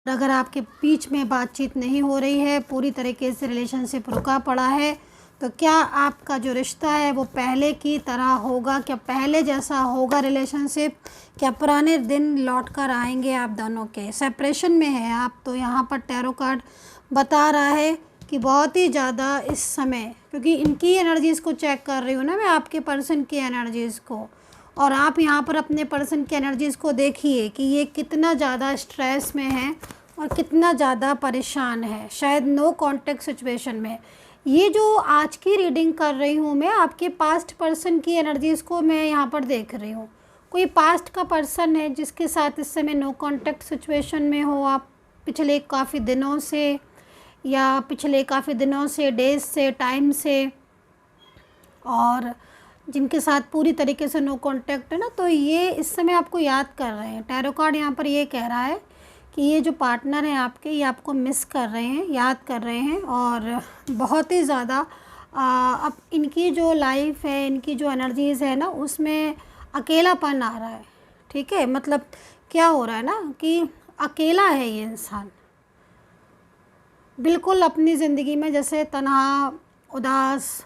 अगर आपके बीच में बातचीत नहीं हो रही है, पूरी तरीके से रिलेशनशिप रुका पड़ा है, तो क्या आपका जो रिश्ता है वो पहले की तरह होगा? क्या पहले जैसा होगा रिलेशनशिप? क्या पुराने दिन लौट कर आएंगे आप दोनों के? सेपरेशन में है आप, तो यहाँ पर टैरो कार्ड बता रहा है कि बहुत ही ज़्यादा इस समय, क्योंकि इनकी एनर्जीज़ को चेक कर रही हूँ ना मैं, आपके पर्सन की एनर्जीज़ को, और आप यहाँ पर अपने पर्सन की एनर्जीज़ को देखिए कि ये कितना ज़्यादा स्ट्रेस में है और कितना ज़्यादा परेशान है, शायद नो कांटेक्ट सिचुएशन में। ये जो आज की रीडिंग कर रही हूँ मैं, आपके पास्ट पर्सन की एनर्जीज़ को मैं यहाँ पर देख रही हूँ। कोई पास्ट का पर्सन है जिसके साथ इस समय नो कांटेक्ट सिचुएशन में हो आप, पिछले काफ़ी दिनों से, या पिछले काफ़ी दिनों से, डेज से, टाइम से, और जिनके साथ पूरी तरीके से नो कांटेक्ट है ना, तो ये इस समय आपको याद कर रहे हैं। टैरो कार्ड यहाँ पर ये कह रहा है कि ये जो पार्टनर हैं आपके, ये आपको मिस कर रहे हैं, याद कर रहे हैं, और बहुत ही ज़्यादा अब इनकी जो लाइफ है, इनकी जो एनर्जीज़ है ना, उसमें अकेलापन आ रहा है। ठीक है, मतलब क्या हो रहा है ना कि अकेला है ये इंसान, बिल्कुल अपनी ज़िंदगी में जैसे तन्हा, उदास,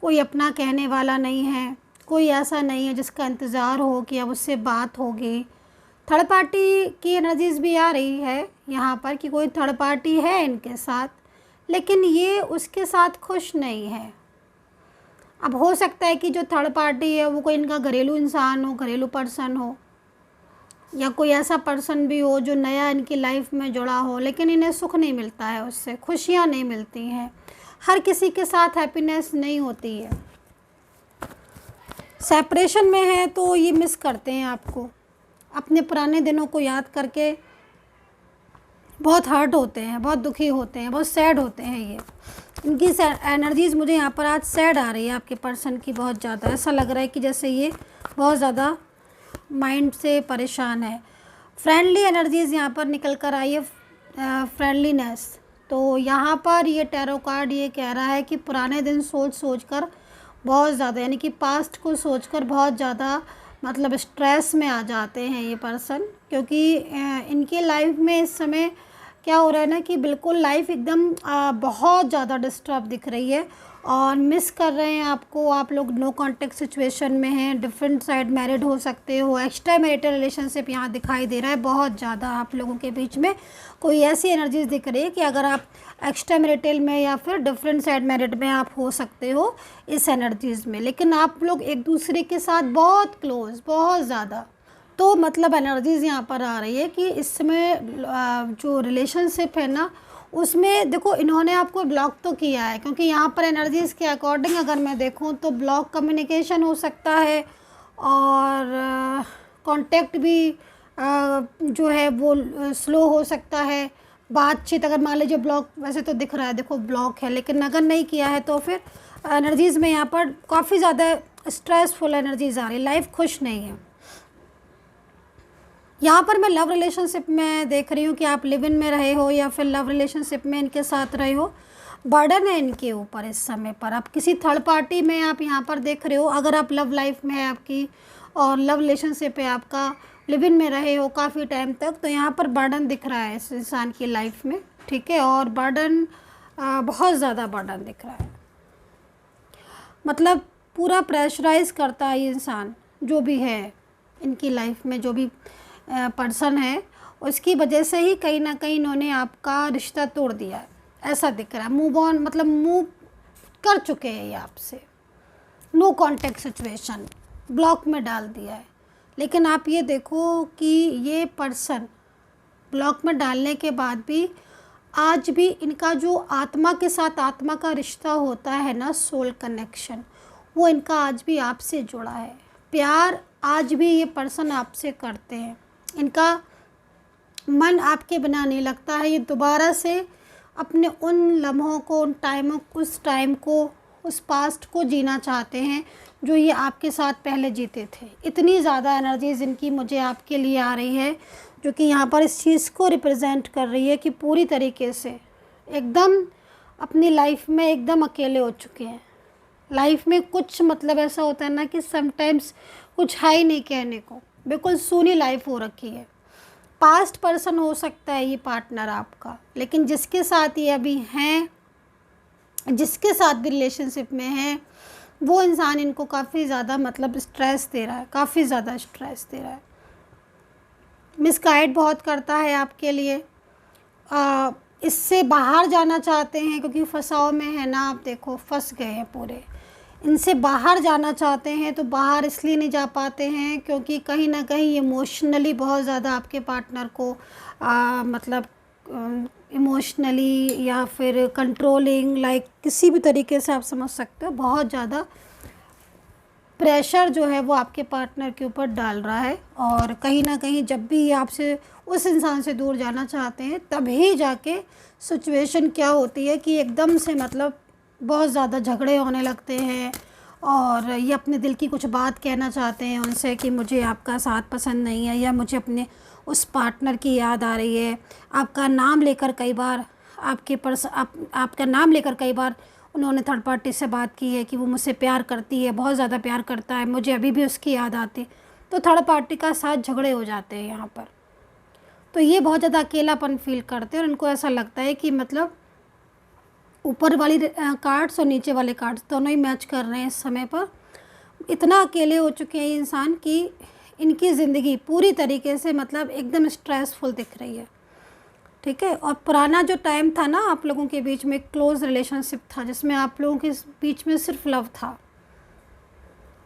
कोई अपना कहने वाला नहीं है, कोई ऐसा नहीं है जिसका इंतज़ार हो कि अब उससे बात होगी। थर्ड पार्टी की एनर्जीज़ भी आ रही है यहाँ पर कि कोई थर्ड पार्टी है इनके साथ, लेकिन ये उसके साथ खुश नहीं है। अब हो सकता है कि जो थर्ड पार्टी है वो कोई इनका घरेलू इंसान हो, घरेलू पर्सन हो, या कोई ऐसा पर्सन भी हो जो नया इनकी लाइफ में जुड़ा हो, लेकिन इन्हें सुख नहीं मिलता है, उससे खुशियाँ नहीं मिलती हैं। हर किसी के साथ हैप्पीनेस नहीं होती है। सेपरेशन में है तो ये मिस करते हैं आपको, अपने पुराने दिनों को याद करके बहुत हर्ट होते हैं, बहुत दुखी होते हैं, बहुत सैड होते हैं। ये इनकी एनर्जीज़ मुझे यहाँ पर आज सैड आ रही है आपके पर्सन की, बहुत ज़्यादा ऐसा लग रहा है कि जैसे ये बहुत ज़्यादा माइंड से परेशान है। फ्रेंडली एनर्जीज़ यहाँ पर निकल कर आई है, फ्रेंडलीनेस। तो यहाँ पर ये टैरो कार्ड ये कह रहा है कि पुराने दिन सोच कर बहुत ज़्यादा, यानी कि पास्ट को सोचकर बहुत ज़्यादा मतलब स्ट्रेस में आ जाते हैं ये पर्सन, क्योंकि इनकी लाइफ में इस समय क्या हो रहा है ना कि बिल्कुल लाइफ एकदम बहुत ज़्यादा डिस्टर्ब दिख रही है, और मिस कर रहे हैं आपको। आप लोग नो कांटेक्ट सिचुएशन में हैं, डिफरेंट साइड मैरिड हो सकते हो, एक्स्ट्रा मैरिटल रिलेशनशिप यहाँ दिखाई दे रहा है। बहुत ज़्यादा आप लोगों के बीच में कोई ऐसी एनर्जीज दिख रही है कि अगर आप एक्स्ट्रा मैरिटल में या फिर डिफरेंट साइड मैरिड में आप हो सकते हो इस एनर्जीज़ में, लेकिन आप लोग एक दूसरे के साथ बहुत क्लोज, बहुत ज़्यादा। तो मतलब एनर्जीज़ यहाँ पर आ रही है कि इस समय जो रिलेशनशिप है ना, उसमें देखो इन्होंने आपको ब्लॉक तो किया है, क्योंकि यहाँ पर एनर्जीज़ के अकॉर्डिंग अगर मैं देखूँ तो ब्लॉक कम्युनिकेशन हो सकता है, और कांटेक्ट भी जो है वो स्लो हो सकता है। बातचीत अगर मान लीजिए ब्लॉक, वैसे तो दिख रहा है देखो ब्लॉक है, लेकिन अगर नहीं किया है तो फिर एनर्जीज़ में यहाँ पर काफ़ी ज़्यादा स्ट्रेसफुल एनर्जीज़ आ रही, लाइफ खुश नहीं है। यहाँ पर मैं लव रिलेशनशिप में देख रही हूँ कि आप लिव इन में रहे हो या फिर लव रिलेशनशिप में इनके साथ रहे हो। बर्डन है इनके ऊपर इस समय पर, आप किसी थर्ड पार्टी में आप यहाँ पर देख रहे हो। अगर आप लव लाइफ में है आपकी और लव रिलेशनशिप है आपका, लिव इन में रहे हो काफ़ी टाइम तक, तो यहाँ पर बर्डन दिख रहा है इस इंसान की लाइफ में। ठीक है, और बर्डन बहुत ज़्यादा बर्डन दिख रहा है, मतलब पूरा प्रेशराइज करता है ये इंसान, जो भी है इनकी लाइफ में, जो भी पर्सन है, उसकी वजह से ही कहीं ना कहीं इन्होंने आपका रिश्ता तोड़ दिया है, ऐसा दिख रहा है। मूव ऑन, मतलब मूव कर चुके हैं ये आपसे, नो कांटेक्ट सिचुएशन, ब्लॉक में डाल दिया है। लेकिन आप ये देखो कि ये पर्सन ब्लॉक में डालने के बाद भी आज भी इनका जो आत्मा के साथ आत्मा का रिश्ता होता है ना, सोल कनेक्शन, वो इनका आज भी आपसे जुड़ा है। प्यार आज भी ये पर्सन आपसे करते हैं, इनका मन आपके बिना नहीं लगता है। ये दोबारा से अपने उन लम्हों को, उन टाइमों, उस टाइम को, उस पास्ट को जीना चाहते हैं जो ये आपके साथ पहले जीते थे। इतनी ज़्यादा एनर्जीज़ इनकी मुझे आपके लिए आ रही है, जो कि यहाँ पर इस चीज़ को रिप्रेजेंट कर रही है कि पूरी तरीके से एकदम अपनी लाइफ में एकदम अकेले हो चुके हैं। लाइफ में कुछ मतलब ऐसा होता है ना कि समटाइम्स कुछ है ही नहीं कहने को, बिल्कुल सूनी लाइफ हो रखी है। पास्ट पर्सन हो सकता है ये पार्टनर आपका, लेकिन जिसके साथ ये अभी हैं, जिसके साथ भी रिलेशनशिप में हैं, वो इंसान इनको काफ़ी ज़्यादा मतलब स्ट्रेस दे रहा है, काफ़ी ज़्यादा स्ट्रेस दे रहा है, मिसगाइड बहुत करता है आपके लिए। इससे बाहर जाना चाहते हैं क्योंकि फंसाव में है ना, आप देखो फंस गए हैं पूरे। इनसे बाहर जाना चाहते हैं तो बाहर इसलिए नहीं जा पाते हैं क्योंकि कहीं ना कहीं इमोशनली बहुत ज़्यादा आपके पार्टनर को मतलब इमोशनली या फिर कंट्रोलिंग, लाइक किसी भी तरीके से आप समझ सकते हो, बहुत ज़्यादा प्रेशर जो है वो आपके पार्टनर के ऊपर डाल रहा है। और कहीं ना कहीं जब भी ये आपसे उस इंसान से दूर जाना चाहते हैं तभी जाके सिचुएशन क्या होती है कि एकदम से मतलब बहुत ज़्यादा झगड़े होने लगते हैं और ये अपने दिल की कुछ बात कहना चाहते हैं उनसे कि मुझे आपका साथ पसंद नहीं है या मुझे अपने उस पार्टनर की याद आ रही है। आपका नाम लेकर कई बार आपका नाम लेकर कई बार उन्होंने थर्ड पार्टी से बात की है कि वो मुझसे प्यार करती है, बहुत ज़्यादा प्यार करता है, मुझे अभी भी उसकी याद आती। तो थर्ड पार्टी का साथ झगड़े हो जाते हैं यहाँ पर। तो ये बहुत ज़्यादा अकेलापन फील करते हैं और इनको ऐसा लगता है कि मतलब ऊपर वाली कार्ड्स और नीचे वाले कार्ड्स दोनों ही मैच कर रहे हैं इस समय पर। इतना अकेले हो चुके हैं ये इंसान कि इनकी ज़िंदगी पूरी तरीके से मतलब एकदम स्ट्रेसफुल दिख रही है, ठीक है। और पुराना जो टाइम था ना, आप लोगों के बीच में क्लोज़ रिलेशनशिप था जिसमें आप लोगों के बीच में सिर्फ लव था,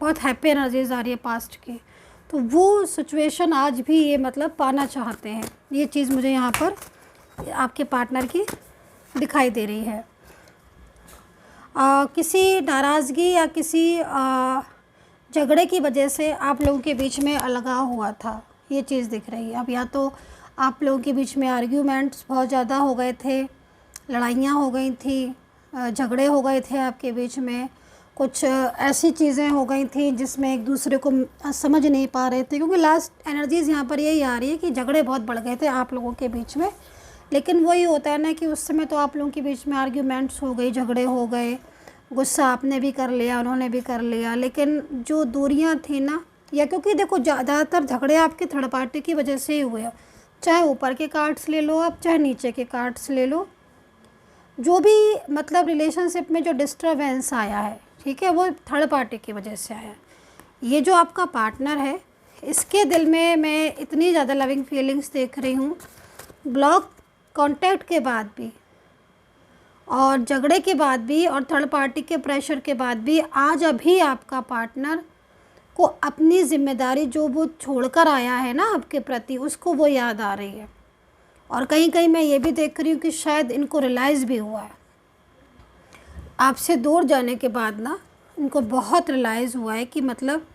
बहुत हैप्पी एनर्जीज आ रही है पास्ट की, तो वो सिचुएशन आज भी ये मतलब पाना चाहते हैं। ये चीज़ मुझे यहाँ पर आपके पार्टनर की दिखाई दे रही है। किसी नाराज़गी या किसी झगड़े की वजह से आप लोगों के बीच में अलगाव हुआ था, ये चीज़ दिख रही है। अब या तो आप लोगों के बीच में आर्ग्यूमेंट्स बहुत ज़्यादा हो गए थे, लड़ाइयाँ हो गई थी, झगड़े हो गए थे आपके बीच में, कुछ ऐसी चीज़ें हो गई थी जिसमें एक दूसरे को समझ नहीं पा रहे थे, क्योंकि लास्ट एनर्जीज़ यहाँ पर यही आ रही है कि झगड़े बहुत बढ़ गए थे आप लोगों के बीच में। लेकिन वही होता है ना कि उस समय तो आप लोगों के बीच में आर्ग्यूमेंट्स हो गई, झगड़े हो गए, गुस्सा आपने भी कर लिया, उन्होंने भी कर लिया, लेकिन जो दूरियां थी ना, या क्योंकि देखो ज़्यादातर झगड़े आपके थर्ड पार्टी की वजह से ही हुए, चाहे ऊपर के कार्ड्स ले लो आप, चाहे नीचे के कार्ड्स ले लो, जो भी मतलब रिलेशनशिप में जो डिस्टर्बेंस आया है, ठीक है, वो थर्ड पार्टी की वजह से आया है। ये जो आपका पार्टनर है, इसके दिल में मैं इतनी ज़्यादा लविंग फीलिंग्स देख रही हूँ, ब्लॉक कांटेक्ट के बाद भी और झगड़े के बाद भी और थर्ड पार्टी के प्रेशर के बाद भी आज अभी आपका पार्टनर को अपनी जिम्मेदारी जो वो छोड़कर आया है ना आपके प्रति, उसको वो याद आ रही है। और कहीं कहीं मैं ये भी देख रही हूँ कि शायद इनको रियलाइज़ भी हुआ है, आपसे दूर जाने के बाद ना इनको बहुत रियलाइज़ हुआ है कि मतलब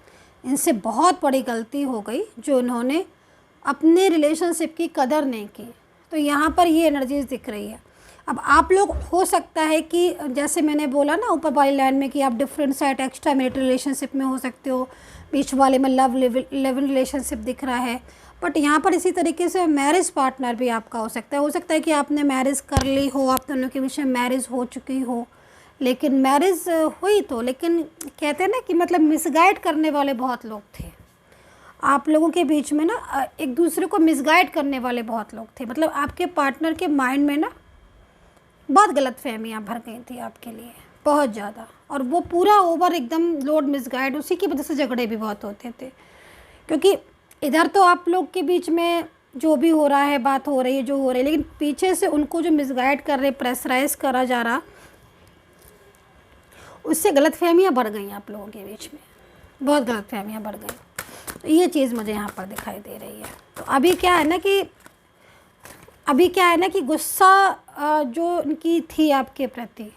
इनसे बहुत बड़ी गलती हो गई जो इन्होंने अपने रिलेशनशिप की कदर नहीं की। तो यहाँ पर ये एनर्जीज दिख रही है। अब आप लोग हो सकता है कि जैसे मैंने बोला ना ऊपर वाली लाइन में कि आप different side extra marital relationship में हो सकते हो, बीच वाले में लव लिविंग रिलेशनशिप दिख रहा है, बट यहाँ पर इसी तरीके से मैरिज पार्टनर भी आपका हो सकता है। हो सकता है कि आपने मैरिज कर ली हो, आप दोनों के बीच में मैरिज हो चुकी हो, लेकिन मैरिज हुई तो, लेकिन कहते हैं ना कि मतलब मिसगाइड करने वाले बहुत लोग थे आप लोगों के बीच में ना, एक दूसरे को मिसगाइड करने वाले बहुत लोग थे। मतलब आपके पार्टनर के माइंड में ना बहुत गलतफहमियां भर गई थी आपके लिए, बहुत ज़्यादा, और वो पूरा ओवर एकदम लोड मिसगाइड, उसी की वजह से झगड़े भी बहुत होते थे। क्योंकि इधर तो आप लोग के बीच में जो भी हो रहा है, बात हो रही है जो हो रही है, लेकिन पीछे से उनको जो मिसगाइड कर रहे, प्रेशराइज करा जा रहा, उससे गलतफहमियां बढ़ गई आप लोगों के बीच में, बहुत गलतफहमियां बढ़ गई। तो ये चीज़ मुझे यहाँ पर दिखाई दे रही है। तो अभी क्या है ना कि गुस्सा जो इनकी थी आपके प्रति,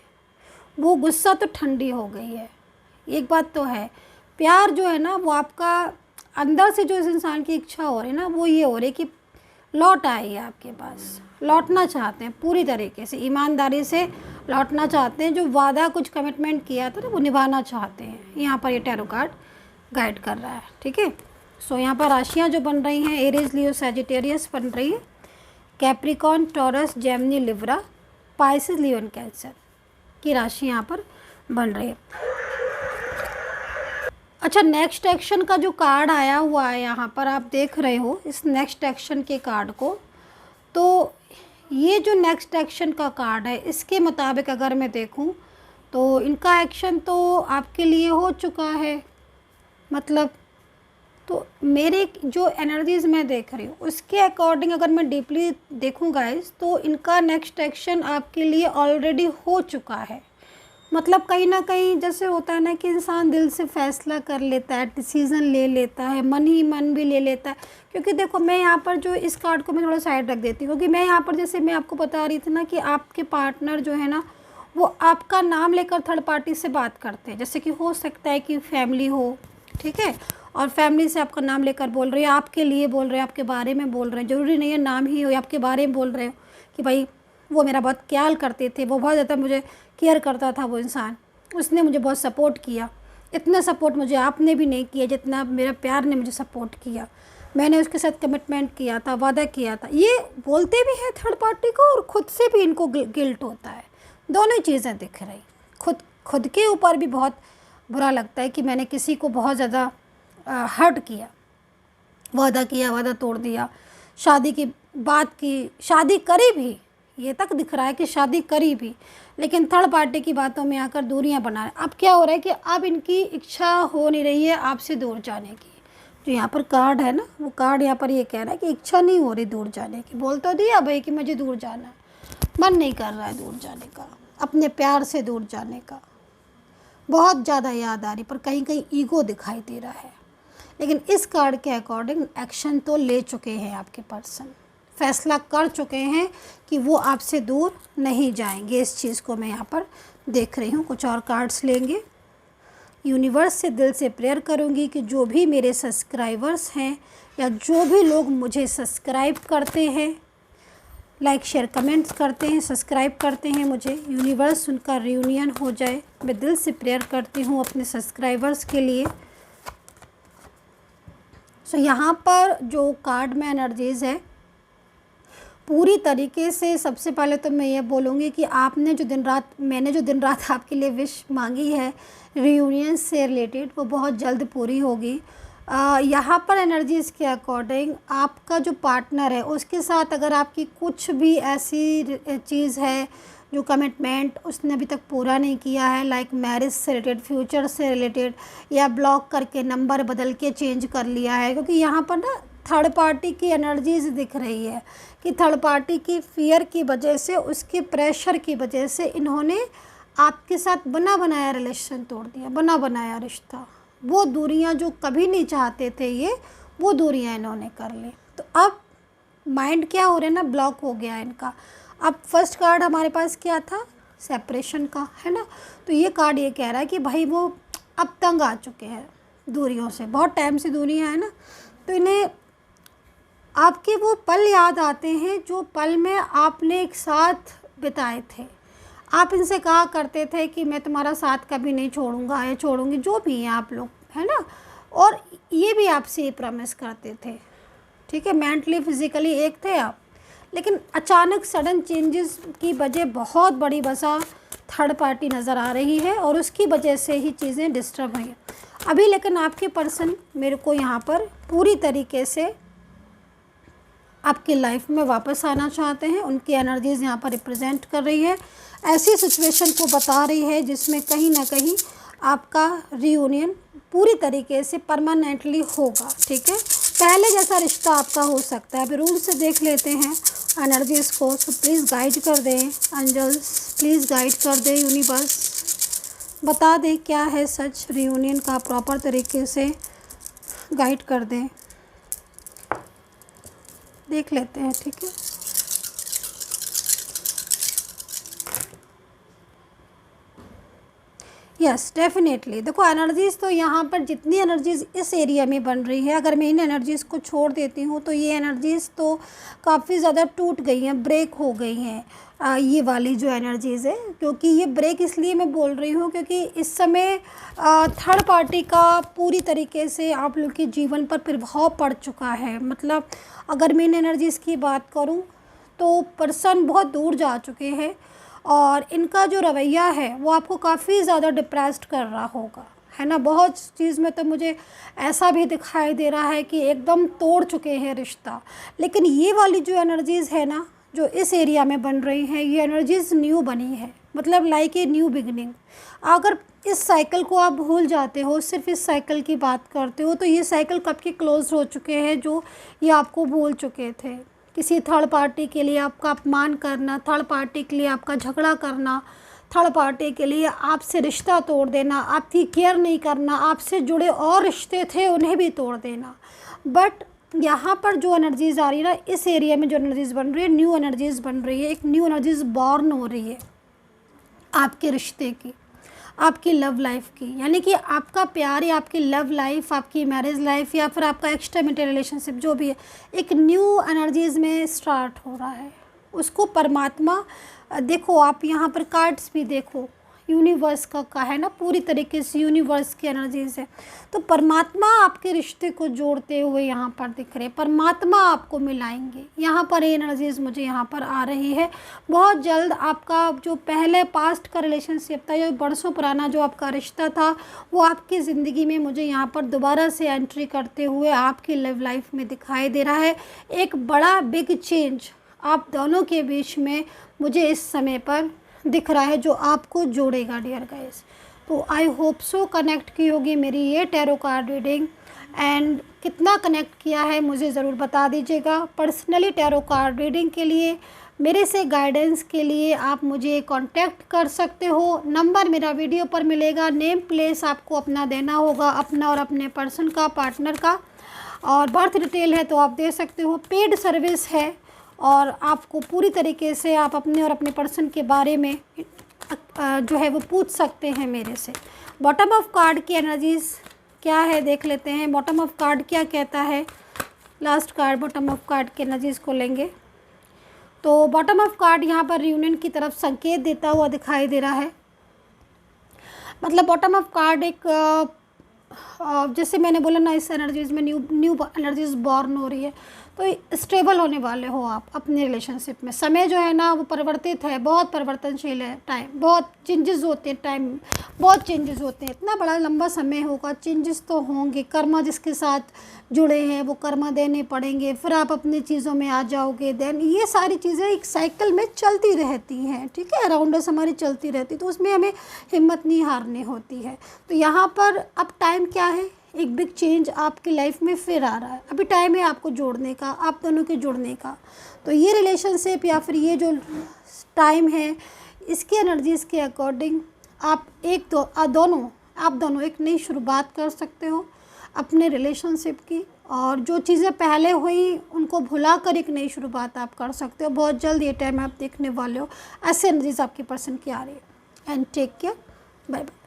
वो गुस्सा तो ठंडी हो गई है। एक बात तो है, प्यार जो है ना वो आपका अंदर से जो इस इंसान की इच्छा हो रही है ना, वो ये हो रही है कि लौट आइए आपके पास, लौटना चाहते हैं पूरी तरीके से, ईमानदारी से लौटना चाहते हैं, जो वादा कुछ कमिटमेंट किया था ना वो निभाना चाहते हैं। यहाँ पर ये टैरो कार्ड गाइड कर रहा है, ठीक है। सो यहाँ पर राशियाँ जो बन रही हैं, एरीज, लियो, सैजिटेरियस बन रही है, Capricorn, taurus, Gemini, Libra, Pisces, Leo and cancer की राशि यहाँ पर बन रही है। अच्छा, नेक्स्ट एक्शन का जो कार्ड आया हुआ है यहाँ पर आप देख रहे हो इस नेक्स्ट एक्शन के कार्ड को, तो ये जो नेक्स्ट एक्शन का कार्ड है इसके मुताबिक अगर मैं देखूँ तो इनका एक्शन तो आपके लिए हो चुका है। मतलब तो मेरे जो एनर्जीज़ मैं देख रही हूँ उसके अकॉर्डिंग अगर मैं डीपली देखूँ गाइस, तो इनका नेक्स्ट एक्शन आपके लिए ऑलरेडी हो चुका है। मतलब कहीं ना कहीं जैसे होता है ना कि इंसान दिल से फ़ैसला कर लेता है, डिसीज़न ले लेता है, मन ही मन भी ले लेता है। क्योंकि देखो मैं यहाँ पर जो इस कार्ड को मैं थोड़ा साइड रख देती हूँ, क्योंकि मैं यहाँ पर जैसे मैं आपको बता रही थी ना कि आपके पार्टनर जो है ना वो आपका नाम लेकर थर्ड पार्टी से बात करते हैं। जैसे कि हो सकता है कि फैमिली हो, ठीक है, और फैमिली से आपका नाम लेकर बोल रहे हैं, आपके लिए बोल रहे हैं, आपके बारे में बोल रहे हैं। ज़रूरी नहीं है नाम ही हो, आपके बारे में बोल रहे हो कि भाई वो मेरा बहुत ख्याल करते थे, वो बहुत ज़्यादा मुझे केयर करता था वो इंसान, उसने मुझे बहुत सपोर्ट किया। इतना सपोर्ट मुझे आपने भी नहीं किया जितना मेरा प्यार ने मुझे सपोर्ट किया। मैंने उसके साथ कमिटमेंट किया था, वादा किया था। ये बोलते भी हैं थर्ड पार्टी को और ख़ुद से भी इनको गिल्ट होता है। दोनों ही चीज़ें दिख रही। खुद के ऊपर भी बहुत बुरा लगता है कि मैंने किसी को बहुत ज़्यादा हर्ट किया, वादा किया, वादा तोड़ दिया, शादी की बात की, शादी करी भी, ये तक दिख रहा है कि शादी करी भी, लेकिन थर्ड पार्टी की बातों में आकर दूरियां बना रहे। अब क्या हो रहा है कि अब इनकी इच्छा हो नहीं रही है आपसे दूर जाने की। जो यहाँ पर कार्ड है ना, वो कार्ड यहाँ पर ये कह रहा है कि इच्छा नहीं हो रही दूर जाने की। बोल तो दिया भाई कि मुझे दूर जाना है, मन नहीं कर रहा है दूर जाने का, अपने प्यार से दूर जाने का। बहुत ज़्यादा याद आ रही, पर कहीं कहीं ईगो दिखाई दे रहा है। लेकिन इस कार्ड के अकॉर्डिंग एक्शन तो ले चुके हैं आपके पर्सन, फैसला कर चुके हैं कि वो आपसे दूर नहीं जाएंगे। इस चीज़ को मैं यहाँ पर देख रही हूँ। कुछ और कार्ड्स लेंगे। यूनिवर्स से दिल से प्रेयर करूँगी कि जो भी मेरे सब्सक्राइबर्स हैं या जो भी लोग मुझे सब्सक्राइब करते हैं, लाइक शेयर कमेंट्स करते हैं, सब्सक्राइब करते हैं मुझे, यूनिवर्स उनका रियूनियन हो जाए। मैं दिल से प्रेयर करती हूँ अपने सब्सक्राइबर्स के लिए। सो यहाँ पर जो कार्ड में एनर्जीज़ है पूरी तरीके से, सबसे पहले तो मैं ये बोलूँगी कि मैंने जो दिन रात आपके लिए विश मांगी है रियूनियन से रिलेटेड, वो बहुत जल्द पूरी होगी। यहाँ पर एनर्जीज़ के अकॉर्डिंग आपका जो पार्टनर है उसके साथ अगर आपकी कुछ भी ऐसी चीज़ है जो कमिटमेंट उसने अभी तक पूरा नहीं किया है, लाइक मैरिज से रिलेटेड, फ्यूचर से रिलेटेड, या ब्लॉक करके नंबर बदल के चेंज कर लिया है, क्योंकि यहाँ पर ना थर्ड पार्टी की एनर्जीज़ दिख रही है कि थर्ड पार्टी की फियर की वजह से, उसके प्रेशर की वजह से इन्होंने आपके साथ बना बनाया रिलेशन तोड़ दिया, बना बनाया रिश्ता। वो दूरियां जो कभी नहीं चाहते थे ये, वो दूरियां इन्होंने कर ली। तो अब माइंड क्या हो रहा है ना, ब्लॉक हो गया है इनका। अब फर्स्ट कार्ड हमारे पास क्या था, सेपरेशन का, है ना। तो ये कार्ड ये कह रहा है कि भाई वो अब तंग आ चुके हैं दूरियों से, बहुत टाइम से दूरियां है ना, तो इन्हें आपके वो पल याद आते हैं जो पल में आपने एक साथ बिताए थे। आप इनसे कहा करते थे कि मैं तुम्हारा साथ कभी नहीं छोड़ूंगा या छोड़ूंगी, जो भी हैं आप लोग, है ना। और ये भी आपसे ये प्रॉमिस करते थे, ठीक है। मेंटली फिज़िकली एक थे आप, लेकिन अचानक सडन चेंजेस की वजह बहुत बड़ी वजह थर्ड पार्टी नज़र आ रही है और उसकी वजह से ही चीज़ें डिस्टर्ब हुई हैं अभी। लेकिन आपके पर्सन मेरे को यहाँ पर पूरी तरीके से आपकी लाइफ में वापस आना चाहते हैं। उनकी एनर्जीज़ यहाँ पर रिप्रेजेंट कर रही है, ऐसी सिचुएशन को बता रही है जिसमें कहीं ना कहीं आपका रियूनियन पूरी तरीके से परमानेंटली होगा, ठीक है। पहले जैसा रिश्ता आपका हो सकता है। अभी रूल से देख लेते हैं एनर्जीज़ को। तो प्लीज़ गाइड कर दें एंजल्स, प्लीज़ गाइड कर दें यूनिवर्स, बता दें क्या है सच रियूनियन का, प्रॉपर तरीके से गाइड कर दें। देख लेते हैं, ठीक है। यस डेफिनेटली, देखो एनर्जीज़ तो यहाँ पर जितनी एनर्जीज़ इस एरिया में बन रही है, अगर मैं इन एनर्जीज़ को छोड़ देती हूँ तो ये एनर्जीज़ तो काफ़ी ज़्यादा टूट गई हैं, ब्रेक हो गई हैं। ये वाली जो एनर्जीज़ है, क्योंकि ये ब्रेक इसलिए मैं बोल रही हूँ क्योंकि इस समय थर्ड पार्टी का पूरी तरीके से आप लोग के जीवन पर प्रभाव पड़ चुका है। मतलब अगर मैं इन एनर्जीज़ की बात करूँ तो पर्सन बहुत दूर जा चुके हैं और इनका जो रवैया है वो आपको काफ़ी ज़्यादा डिप्रेस्ड कर रहा होगा, है ना। बहुत चीज़ में तो मुझे ऐसा भी दिखाई दे रहा है कि एकदम तोड़ चुके हैं रिश्ता। लेकिन ये वाली जो एनर्जीज़ है ना, जो इस एरिया में बन रही हैं, ये एनर्जीज़ न्यू बनी है, मतलब लाइक ए न्यू बिगिनिंग। अगर इस साइकिल को आप भूल जाते हो, सिर्फ इस साइकिल की बात करते हो, तो ये साइकिल कब के क्लोज हो चुके हैं, जो ये आपको भूल चुके थे। किसी थर्ड पार्टी के लिए आपका अपमान करना, थर्ड पार्टी के लिए आपका झगड़ा करना, थर्ड पार्टी के लिए आपसे रिश्ता तोड़ देना, आपकी केयर नहीं करना, आपसे जुड़े और रिश्ते थे उन्हें भी तोड़ देना। बट यहाँ पर जो एनर्जीज़ आ रही है ना, इस एरिया में जो एनर्जीज़ बन रही है, न्यू एनर्जीज़ बन रही है, एक न्यू एनर्जीज़ बॉर्न हो रही है आपके रिश्ते की, आपकी लव लाइफ की। यानी कि आपका प्यार या आपकी लव लाइफ, आपकी मैरिज लाइफ या फिर आपका एक्स्ट्रा मैरिटल रिलेशनशिप जो भी है, एक न्यू एनर्जीज़ में स्टार्ट हो रहा है। उसको परमात्मा, देखो आप यहाँ पर कार्ड्स भी देखो, यूनिवर्स का है ना, पूरी तरीके से यूनिवर्स की एनर्जीज है। तो परमात्मा आपके रिश्ते को जोड़ते हुए यहाँ पर दिख रहे हैं, परमात्मा आपको मिलाएंगे। यहाँ पर ये एनर्जीज मुझे यहाँ पर आ रही है। बहुत जल्द आपका जो पहले पास्ट का रिलेशनशिप था, या बरसों पुराना जो आपका रिश्ता था, वो आपकी ज़िंदगी में मुझे यहाँ पर दोबारा से एंट्री करते हुए आपकी लव लाइफ में दिखाई दे रहा है। एक बड़ा बिग चेंज आप दोनों के बीच में मुझे इस समय पर दिख रहा है, जो आपको जोड़ेगा डियर गाइस। तो आई होप सो कनेक्ट की होगी मेरी ये टैरो कार्ड रीडिंग, एंड कितना कनेक्ट किया है मुझे ज़रूर बता दीजिएगा। पर्सनली टैरो कार्ड रीडिंग के लिए, मेरे से गाइडेंस के लिए आप मुझे कांटेक्ट कर सकते हो। नंबर मेरा वीडियो पर मिलेगा। नेम प्लेस आपको अपना देना होगा, अपना और अपने पर्सन का, पार्टनर का, और बर्थ डिटेल है तो आप दे सकते हो। पेड सर्विस है और आपको पूरी तरीके से आप अपने और अपने पर्सन के बारे में जो है वो पूछ सकते हैं मेरे से। बॉटम ऑफ कार्ड की एनर्जीज़ क्या है देख लेते हैं। बॉटम ऑफ कार्ड क्या कहता है, last card bottom of card की एनर्जीज़ को लेंगे। तो बॉटम ऑफ कार्ड यहाँ पर रियूनियन की तरफ संकेत देता हुआ दिखाई दे रहा है। मतलब बॉटम ऑफ कार्ड एक जैसे मैंने बोला ना, इस एनर्जीज़ में न्यू एनर्जीज़ बॉर्न हो रही है। तो स्टेबल होने वाले हो आप अपने रिलेशनशिप में। समय जो है ना वो परिवर्तित है, बहुत परिवर्तनशील है। टाइम बहुत चेंजेस होते हैं, टाइम बहुत चेंजेस होते हैं। इतना बड़ा लंबा समय होगा, चेंजेस तो होंगे। कर्मा जिसके साथ जुड़े हैं वो कर्मा देने पड़ेंगे, फिर आप अपनी चीज़ों में आ जाओगे। देन ये सारी चीज़ें एक साइकिल में चलती रहती हैं, ठीक है, अराउंड अस हमारी चलती रहती, तो उसमें हमें हिम्मत नहीं हारनी होती है। तो यहाँ पर अब टाइम क्या है, एक बिग चेंज आपकी लाइफ में फिर आ रहा है। अभी टाइम है आपको जोड़ने का, आप दोनों के जुड़ने का। तो ये रिलेशनशिप या फिर ये जो टाइम है, इसकी एनर्जीज़ के अकॉर्डिंग आप आप दोनों एक नई शुरुआत कर सकते हो अपने रिलेशनशिप की। और जो चीज़ें पहले हुई उनको भुलाकर एक नई शुरुआत आप कर सकते हो। बहुत जल्द ये टाइम आप देखने वाले हो। ऐसे एनर्जीज़ आपके पर्सन की आ रही है। And take care, bye bye.